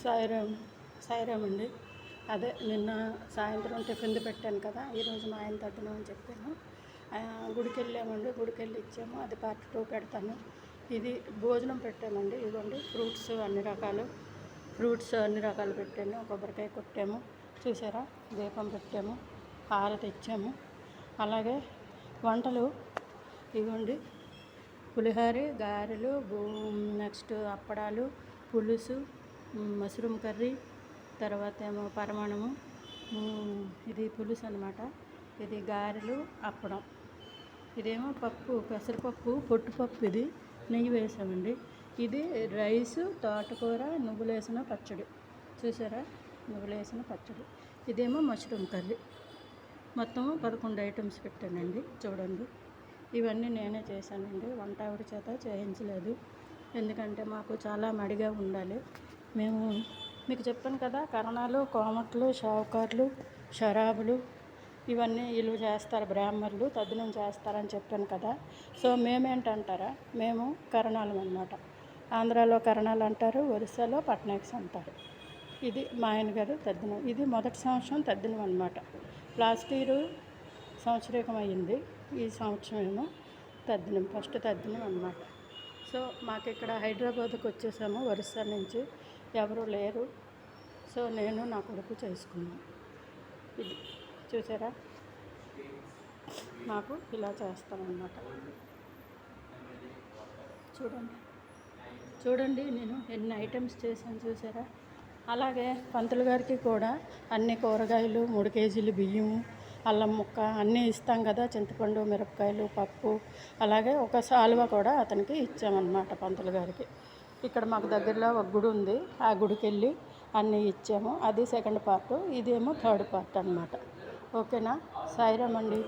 సాయిరామ్ సాయిరామ్ అండి. అదే నిన్న సాయంత్రం టిఫిన్ పెట్టాను కదా, ఈరోజు మా ఆయన తద్దినం అని చెప్పాను. గుడికి వెళ్ళామండి, గుడికి వెళ్ళి ఇచ్చాము. అది పార్ట్ 2 పెడతాను. ఇది భోజనం పెట్టామండి. ఇదిగోండి ఫ్రూట్స్ అన్ని రకాలు పెట్టాను. కొబ్బరికాయ కొట్టాము, చూసారా, దీపం పెట్టాము, హారతి ఇచ్చాము. అలాగే వంటలు ఇవ్వండి, పులిహోర, గారెలు, నెక్స్ట్ అప్పడాలు, పులుసు, మష్రూమ్ కర్రీ, తర్వాత ఏమో పరమాణము, ఇది పులుసు అనమాట, ఇది గారెలు, అప్పడం, ఇదేమో పప్పు, పెసరపప్పు, పొట్టుపప్పు, ఇది నెయ్యి వేసామండి. ఇది రైసు, తోటకూర, నువ్వులేసిన పచ్చడి, చూసారా, నువ్వులేసిన పచ్చడి. ఇదేమో మష్రూమ్ కర్రీ. మొత్తం 11 ఐటమ్స్ పెట్టానండి, చూడండి. ఇవన్నీ నేనే చేశానండి, వంట ఆవిడ చేత చేయించలేదు. ఎందుకంటే మాకు చాలా మడిగా ఉండాలి. మేము మీకు చెప్పాను కదా, కరణాలు, కోమట్లు, షావుకార్లు, షరాబులు ఇవన్నీ వీళ్ళు చేస్తారు, బ్రాహ్మణులు తద్దినం చేస్తారని చెప్పాను కదా. సో మేమేంటంటారా, మేము కరణాలు అన్నమాట. ఆంధ్రాలో కరణాలు అంటారు, ఒరిస్సాలో పట్నాయక్స్ అంటారు. ఇది మా ఆయన గారు తద్దినం. ఇది మొదటి సంవత్సరం తద్దినం అనమాట. లాస్ట్ ఇయర్ సంవత్సరీకం అయ్యింది, ఈ సంవత్సరం ఏమో తద్దినం, ఫస్ట్ తద్దినం అనమాట. సో మాకు ఇక్కడ హైదరాబాద్కి వచ్చేసాము ఒరిస్సా నుంచి, ఎవరు లేరు. సో నేను నా కొడుకు చేసుకున్నాను. ఇది చూసారా, మాకు ఇలా చేస్తామన్నమాట. చూడండి నేను ఎన్ని ఐటమ్స్ చేశాను, చూసారా. అలాగే పంతులు గారికి కూడా అన్ని కూరగాయలు, 3 కేజీలు బియ్యము, అల్లం ముక్క అన్నీ ఇస్తాం కదా, చింతపండు, మిరపకాయలు, పప్పు, అలాగే ఒక సాలువ కూడా అతనికి ఇచ్చామన్నమాట పంతులు గారికి. ఇక్కడ మాకు దగ్గరలో ఒక గుడి ఉంది, ఆ గుడికి వెళ్ళి అన్నీ ఇచ్చాము. అది సెకండ్ పార్ట్, ఇదేమో థర్డ్ పార్ట్ అనమాట. ఓకేనా, సాయిరామ్ అండి.